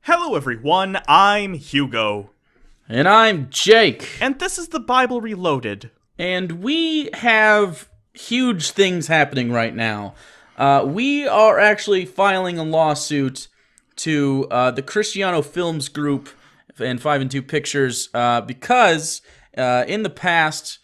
Hello everyone, I'm Hugo. And I'm Jake. And this is the Bible Reloaded. And we have huge things happening right now. We are actually filing a lawsuit to the Christiano Film Group and 5 and 2 Pictures because in the past,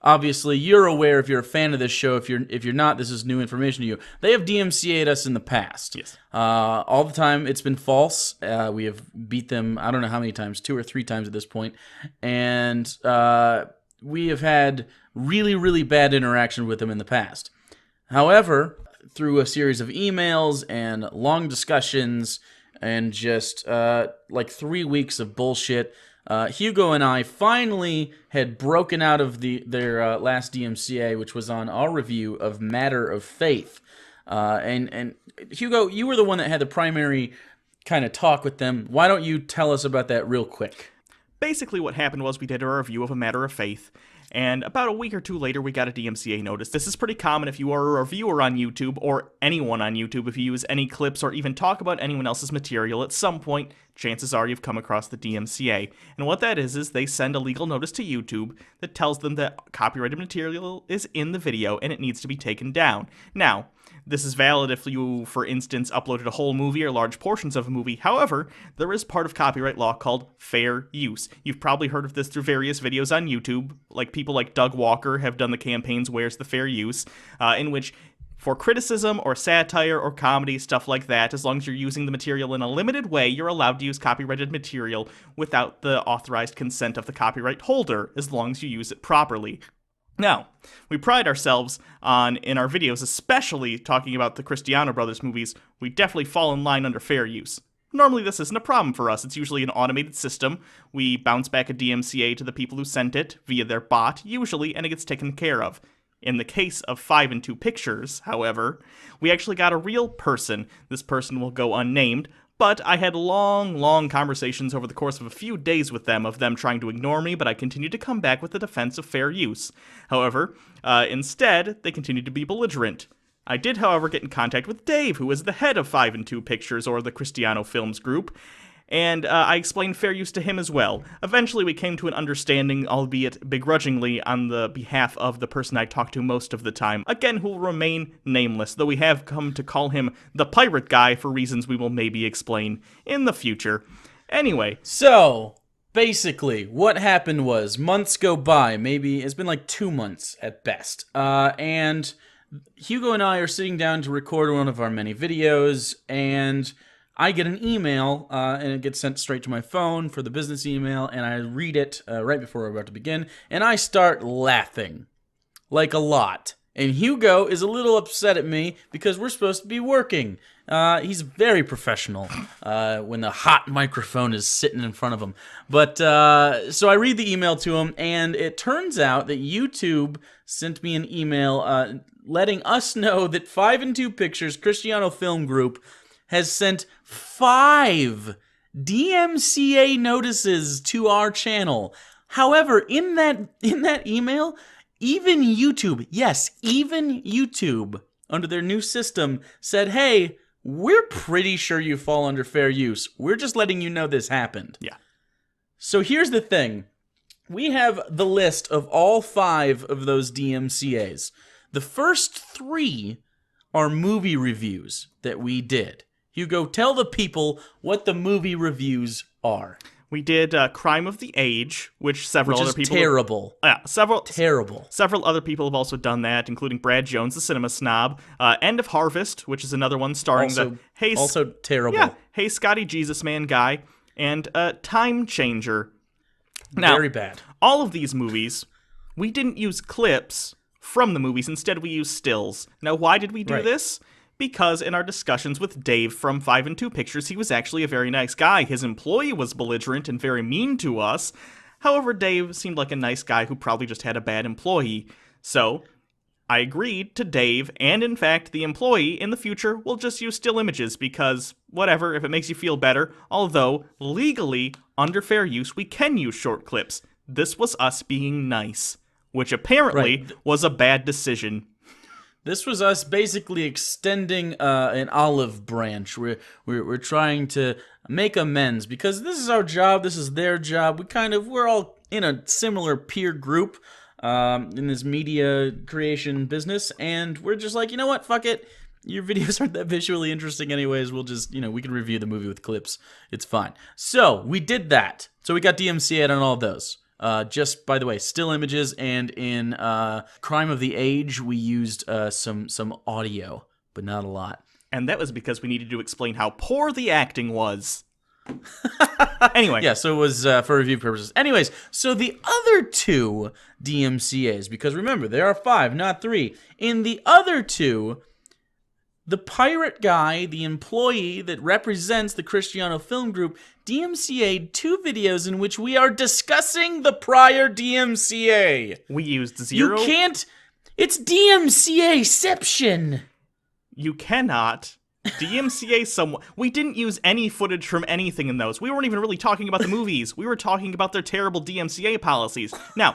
obviously you're aware if you're a fan of this show. If you're not, this is new information to you. They have DMCA'd us in the past. Yes. All the time it's been false. We have beat them, I don't know how many times, 2 or 3 times at this point. And we have had really, really bad interaction with them in the past. However, through a series of emails and long discussions and just like 3 weeks of bullshit, Hugo and I finally had broken out of their last DMCA, which was on our review of Matter of Faith. And Hugo, you were the one that had the primary kind of talk with them. Why don't you tell us about that real quick? Basically what happened was we did a review of A Matter of Faith, and about a week or two later we got a DMCA notice. This is pretty common if you are a reviewer on YouTube, or anyone on YouTube. If you use any clips or even talk about anyone else's material, at some point, chances are you've come across the DMCA. And what that is they send a legal notice to YouTube that tells them that copyrighted material is in the video and it needs to be taken down. Now, this is valid if you, for instance, uploaded a whole movie or large portions of a movie. However, there is part of copyright law called fair use. You've probably heard of this through various videos on YouTube. Like people like Doug Walker have done the campaigns Where's the Fair Use, in which for criticism or satire or comedy, stuff like that, as long as you're using the material in a limited way, you're allowed to use copyrighted material without the authorized consent of the copyright holder, as long as you use it properly. Now, we pride ourselves on, in our videos, especially talking about the Christiano Brothers movies, we definitely fall in line under fair use. Normally this isn't a problem for us. It's usually an automated system. We bounce back a DMCA to the people who sent it via their bot, usually, and it gets taken care of. In the case of 5 and 2 Pictures, however, we actually got a real person. This person will go unnamed, but I had long conversations over the course of a few days with them of them trying to ignore me, but I continued to come back with the defense of fair use. However, instead, they continued to be belligerent. I did, however, get in contact with Dave, who is the head of 5 and 2 Pictures, or the Christiano Films Group, and I explained fair use to him as well. Eventually, we came to an understanding, albeit begrudgingly, on the behalf of the person I talked to most of the time, again, who will remain nameless, though we have come to call him the Pirate Guy for reasons we will maybe explain in the future. Anyway. So, basically, what happened was, months go by, maybe, it's been like 2 months at best, and Hugo and I are sitting down to record one of our many videos, and I get an email, and it gets sent straight to my phone for the business email, and I read it right before we're about to begin, and I start laughing. Like a lot. And Hugo is a little upset at me because we're supposed to be working. He's very professional when the hot microphone is sitting in front of him. But, so I read the email to him, and it turns out that YouTube sent me an email letting us know that 5 and 2 Pictures, Christiano Film Group, has sent 5 DMCA notices to our channel. However, in that email, even YouTube, yes, even YouTube, under their new system, said, hey, we're pretty sure you fall under fair use. We're just letting you know this happened. Yeah. So here's the thing. We have the list of all 5 of those DMCAs. The first 3 are movie reviews that we did. Hugo, tell the people what the movie reviews are. We did Crime of the Age, which several other people... terrible. Terrible. Several other people have also done that, including Brad Jones, the cinema snob. End of Harvest, which is another one starring also terrible. Yeah, Hey Scotty Jesus Man guy, and Time Changer. Now, very bad. All of these movies, we didn't use clips from the movies. Instead, we used stills. Now, why did we do this? Because in our discussions with Dave from 5 and 2 Pictures, he was actually a very nice guy. His employee was belligerent and very mean to us. However, Dave seemed like a nice guy who probably just had a bad employee. So, I agreed to Dave, and in fact, the employee in the future will just use still images because, whatever, if it makes you feel better, although, legally, under fair use, we can use short clips. This was us being nice, which apparently was a bad decision. This was us basically extending an olive branch. We're trying to make amends because this is our job. This is their job. We're all in a similar peer group in this media creation business, and we're just like, you know what? Fuck it. Your videos aren't that visually interesting anyways. We'll just, we can review the movie with clips. It's fine. So we did that. So we got DMCA'd on all of those. Just, by the way, still images, and in Crime of the Age, we used some audio, but not a lot. And that was because we needed to explain how poor the acting was. Anyway. Yeah, so it was for review purposes. Anyways, so the other two DMCAs, because remember, there are 5, not 3. In the other two, the pirate guy, the employee that represents the Christiano Film Group, DMCA'd 2 videos in which we are discussing the prior DMCA. We used 0. You can't... It's DMCA-ception. You cannot DMCA someone. We didn't use any footage from anything in those. We weren't even really talking about the movies. We were talking about their terrible DMCA policies. Now...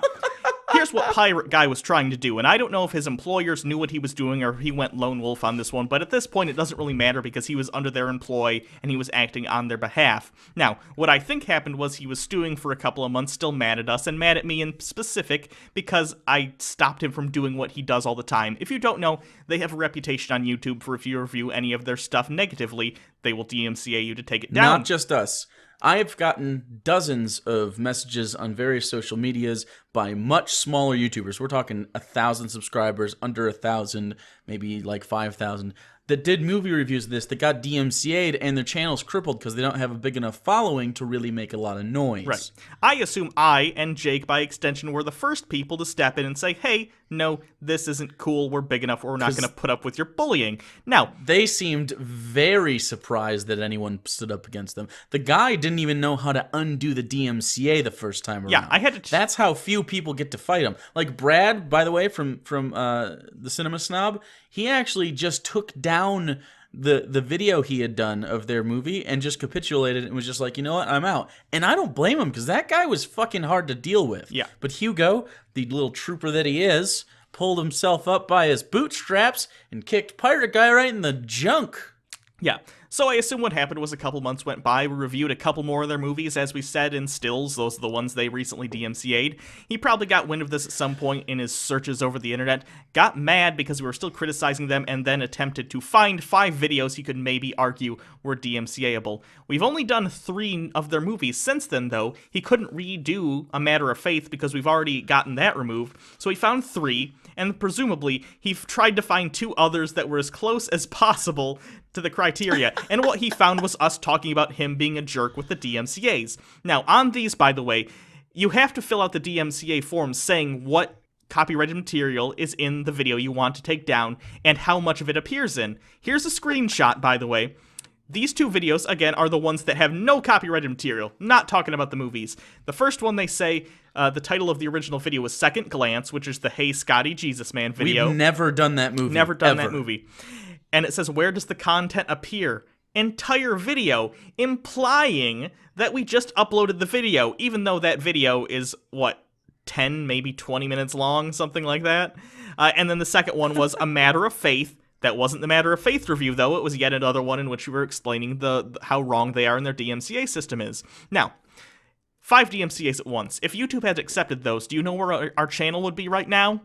Here's what Pirate Guy was trying to do, and I don't know if his employers knew what he was doing or he went lone wolf on this one, but at this point it doesn't really matter because he was under their employ and he was acting on their behalf. Now, what I think happened was he was stewing for a couple of months, still mad at us, and mad at me in specific because I stopped him from doing what he does all the time. If you don't know, they have a reputation on YouTube for if you review any of their stuff negatively, they will DMCA you to take it down. Not just us. I've gotten dozens of messages on various social medias by much smaller YouTubers. We're talking 1,000 subscribers, under 1,000, maybe like 5,000, that did movie reviews of this that got DMCA'd and their channel's crippled because they don't have a big enough following to really make a lot of noise. Right. I assume I, and Jake by extension, were the first people to step in and say, hey, no, this isn't cool, we're big enough, we're not going to put up with your bullying. Now, they seemed very surprised that anyone stood up against them. The guy didn't even know how to undo the DMCA the first time around. Yeah, I had to... That's how few people get to fight him. Like Brad, by the way, from the Cinema Snob, he actually just took down the video he had done of their movie and just capitulated and was just like, you know what, I'm out. And I don't blame him because that guy was fucking hard to deal with. Yeah. But Hugo, the little trooper that he is, pulled himself up by his bootstraps and kicked Pirate Guy right in the junk. Yeah. So I assume what happened was a couple months went by, we reviewed a couple more of their movies, as we said, in stills. Those are the ones they recently DMCA'd. He probably got wind of this at some point in his searches over the internet, got mad because we were still criticizing them, and then attempted to find 5 videos he could maybe argue were DMCA'able. We've only done 3 of their movies since then, though. He couldn't redo A Matter of Faith because we've already gotten that removed, so he found 3, and presumably he tried to find 2 others that were as close as possible to the criteria, and what he found was us talking about him being a jerk with the DMCAs. Now, on these, by the way, you have to fill out the DMCA form saying what copyrighted material is in the video you want to take down and how much of it appears in. Here's a screenshot, by the way. These 2 videos, again, are the ones that have no copyrighted material, not talking about the movies. The first one, they say, the title of the original video was Second Glance, which is the Hey Scotty Jesus Man video. We've never done that movie. Never done ever. that movie. And it says, where does the content appear? Entire video, implying that we just uploaded the video, even though that video is, 10, maybe 20 minutes long, something like that. And then the second one was A Matter of Faith. That wasn't the Matter of Faith review, though. It was yet another one in which we were explaining how wrong they are and their DMCA system is. Now, 5 DMCAs at once. If YouTube had accepted those, do you know where our channel would be right now?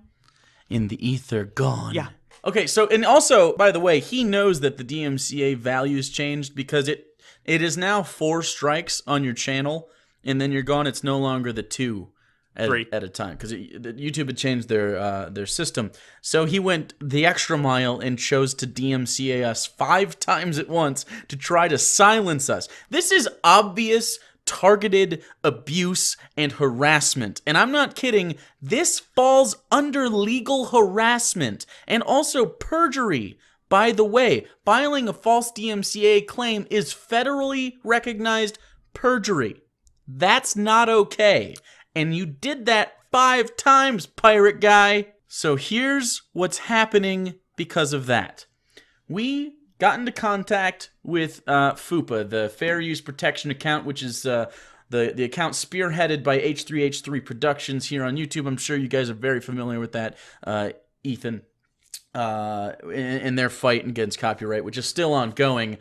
In the ether, gone. Yeah. Okay, so, and also, by the way, he knows that the DMCA values changed because it is now 4 strikes on your channel, and then you're gone. It's no longer the 2 at a time because YouTube had changed their system. So he went the extra mile and chose to DMCA us 5 times at once to try to silence us. This is obvious targeted abuse and harassment. And I'm not kidding, this falls under legal harassment and also perjury. By the way, filing a false DMCA claim is federally recognized perjury. That's not okay. And you did that 5 times, Pirate Guy. So here's what's happening because of that. We got into contact with FUPA, the Fair Use Protection account, which is the account spearheaded by H3H3 Productions here on YouTube. I'm sure you guys are very familiar with that, Ethan. in their fight against copyright, which is still ongoing.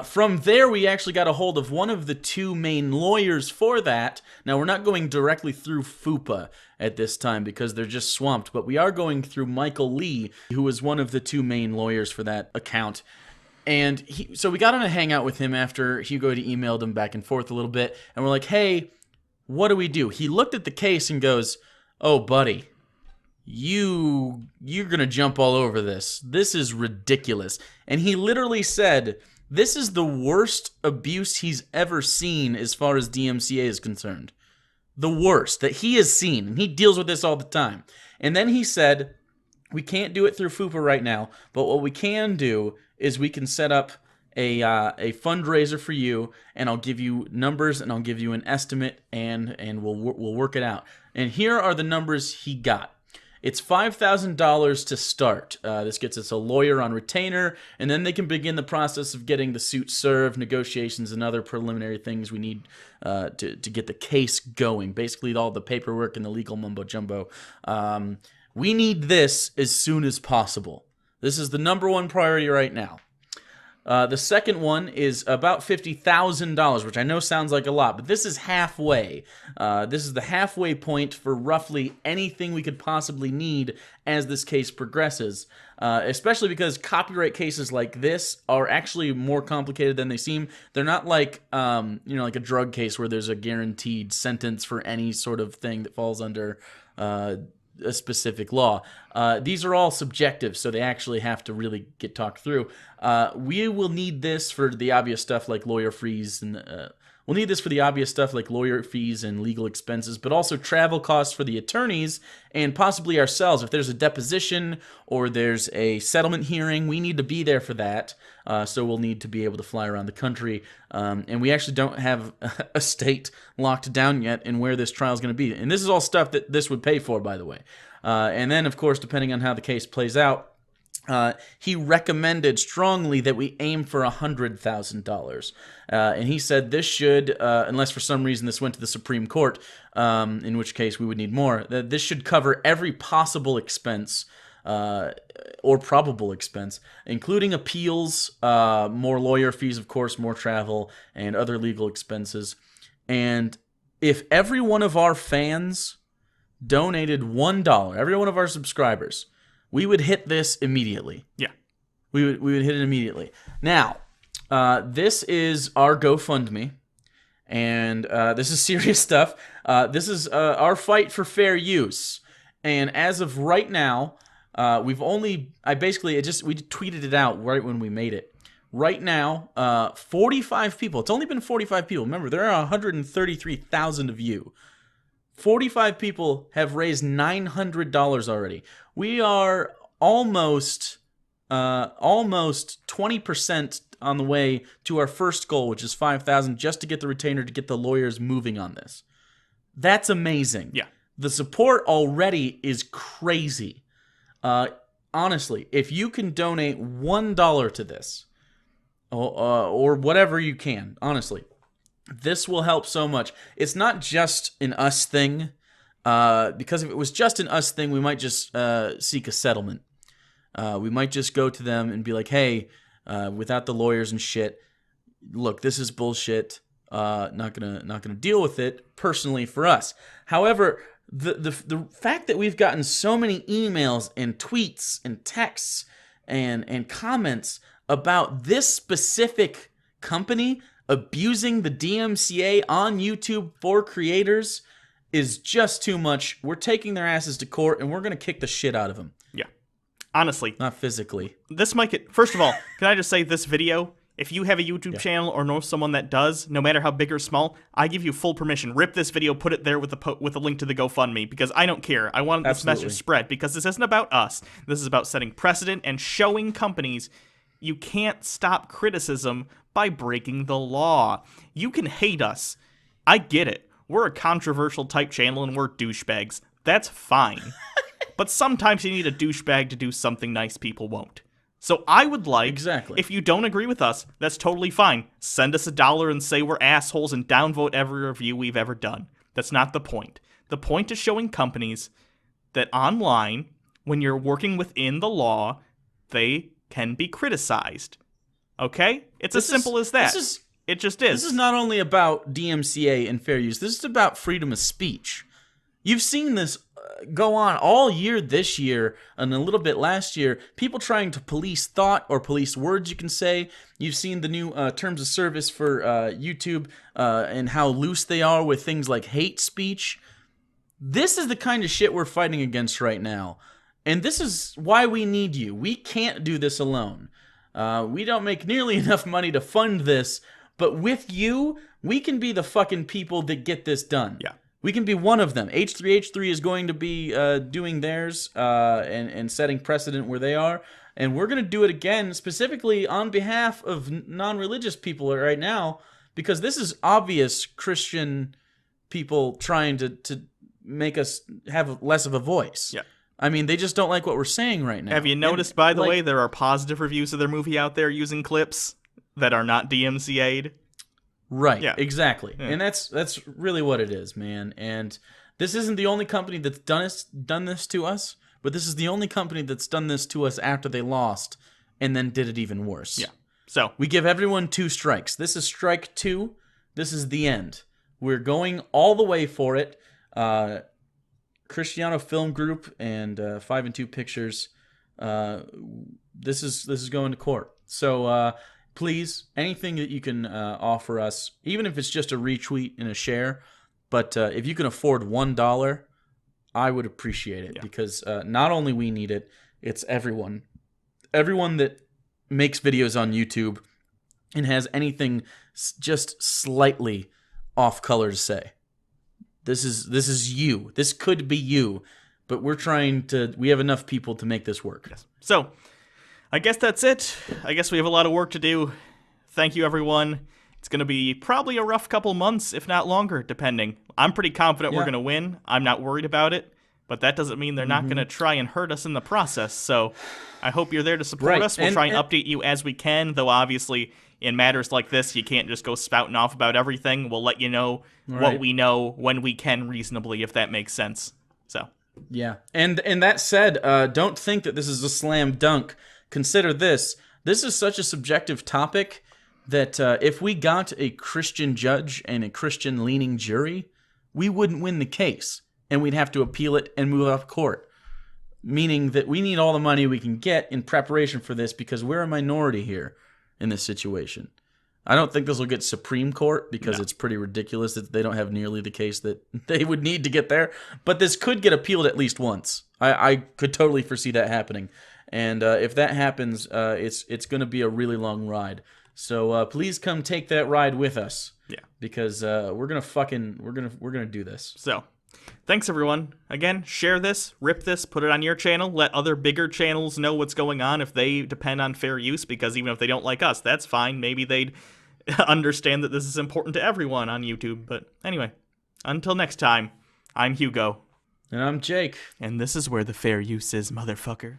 From there, we actually got a hold of one of the two main lawyers for that. Now, we're not going directly through FUPA at this time because they're just swamped, but we are going through Michael Lee, who was one of the two main lawyers for that account. And so we got on a hangout with him after Hugo had emailed him back and forth a little bit, and we're like, hey, what do we do? He looked at the case and goes, oh, buddy, you're gonna jump all over this. This is ridiculous. And he literally said, this is the worst abuse he's ever seen as far as DMCA is concerned. The worst that he has seen, and he deals with this all the time. And then he said, we can't do it through FUPA right now, but what we can do is we can set up a fundraiser for you, and I'll give you numbers, and I'll give you an estimate, and we'll work it out. And here are the numbers he got. It's $5,000 to start. This gets us a lawyer on retainer, and then they can begin the process of getting the suit served, negotiations, and other preliminary things we need to get the case going. Basically, all the paperwork and the legal mumbo-jumbo. We need this as soon as possible. This is the number one priority right now. The second one is about $50,000, which I know sounds like a lot, but this is halfway. This is the halfway point for roughly anything we could possibly need as this case progresses, especially because copyright cases like this are actually more complicated than they seem. They're not like, like a drug case where there's a guaranteed sentence for any sort of thing that falls under a specific law. These are all subjective, so they actually have to really get talked through. We will need this for the obvious stuff like lawyer fees, and we'll need this for the obvious stuff like lawyer fees and legal expenses, but also travel costs for the attorneys and possibly ourselves. If there's a deposition or there's a settlement hearing, we need to be there for that. So we'll need to be able to fly around the country. And we actually don't have a state locked down yet in where this trial is going to be. And this is all stuff that this would pay for, by the way. And then, of course, depending on how the case plays out, he recommended strongly that we aim for $100,000. And he said this should, unless for some reason this went to the Supreme Court, in which case we would need more, that this should cover every possible expense or probable expense, including appeals, more lawyer fees, of course, more travel, and other legal expenses. And if every one of our fans donated $1, every one of our subscribers, we would hit this immediately. Yeah. We would hit it immediately. Now, this is our GoFundMe, and this is serious stuff. This is our fight for fair use. And as of right now, we tweeted it out right when we made it. Right now, 45 people. It's only been 45 people. Remember, there are 133,000 of you. 45 people have raised $900 already. We are almost 20% on the way to our first goal, which is $5,000, just to get the retainer, to get the lawyers moving on this. That's amazing. Yeah. The support already is crazy. Honestly, if you can donate $1 to this, or whatever you can, honestly, this will help so much. It's not just an us thing, because if it was just an us thing, we might just seek a settlement. We might just go to them and be like, hey, without the lawyers and shit, look, this is bullshit. Not gonna deal with it personally for us. However, the fact that we've gotten so many emails and tweets and texts and comments about this specific company abusing the DMCA on YouTube for creators is just too much. We're taking their asses to court, and we're going to kick the shit out of them. Yeah. Honestly. Not physically. This might get... First of all, can I just say this video, if you have a YouTube channel or know someone that does, no matter how big or small, I give you full permission. Rip this video, put it there with a link to the GoFundMe, because I don't care. I want this message spread, because this isn't about us. This is about setting precedent and showing companies you can't stop criticism by breaking the law. You can hate us. I get it. We're a controversial type channel and we're douchebags. That's fine. But sometimes you need a douchebag to do something nice people won't. So I would like, exactly. If you don't agree with us, that's totally fine. Send us $1 and say we're assholes and downvote every review we've ever done. That's not the point. The point is showing companies that online, when you're working within the law, they can be criticized. Okay? It's as simple as that. It just is. This is not only about DMCA and fair use. This is about freedom of speech. You've seen this go on all year this year and a little bit last year. People trying to police thought or police words you can say. You've seen the new terms of service for YouTube and how loose they are with things like hate speech. This is the kind of shit we're fighting against right now. And this is why we need you. We can't do this alone. We don't make nearly enough money to fund this. But with you, we can be the fucking people that get this done. Yeah. We can be one of them. H3H3 is going to be doing theirs and setting precedent where they are. And we're going to do it again, specifically on behalf of non-religious people right now, because this is obvious Christian people trying to make us have less of a voice. Yeah. I mean, they just don't like what we're saying right now. Have you noticed, by the way, there are positive reviews of their movie out there using clips that are not DMCA'd? Right, yeah. Exactly. Yeah. And that's really what it is, man. And this isn't the only company that's done this to us, but this is the only company that's done this to us after they lost and then did it even worse. Yeah. So we give everyone 2 strikes. This is strike 2. This is the end. We're going all the way for it. Christiano Film Group and 5 and 2 Pictures. This is going to court. So please, anything that you can offer us, even if it's just a retweet and a share, but if you can afford $1, I would appreciate it, because not only we need it, it's everyone. Everyone that makes videos on YouTube and has anything just slightly off color to say. This is you. This could be you, but we have enough people to make this work. Yes. So I guess that's it. I guess we have a lot of work to do. Thank you, everyone. It's going to be probably a rough couple months, if not longer, depending. I'm pretty confident we're going to win. I'm not worried about it, but that doesn't mean they're not going to try and hurt us in the process. So I hope you're there to support us. We'll try and update you as we can, though obviously in matters like this, you can't just go spouting off about everything. We'll let you know what we know when we can reasonably, if that makes sense. So yeah. And that said, don't think that this is a slam dunk. Consider this. This is such a subjective topic that if we got a Christian judge and a Christian-leaning jury, we wouldn't win the case, and we'd have to appeal it and move off court. Meaning that we need all the money we can get in preparation for this, because we're a minority here in this situation. I don't think this will get Supreme Court, because it's pretty ridiculous that they don't have nearly the case that they would need to get there. But this could get appealed at least once. I could totally foresee that happening. And if that happens, it's going to be a really long ride. So please come take that ride with us. Yeah. Because we're gonna do this. So thanks, everyone. Again, share this, rip this, put it on your channel. Let other bigger channels know what's going on if they depend on fair use, because even if they don't like us, that's fine. Maybe they'd understand that this is important to everyone on YouTube. But anyway, until next time, I'm Hugo. And I'm Jake. And this is where the fair use is, motherfucker.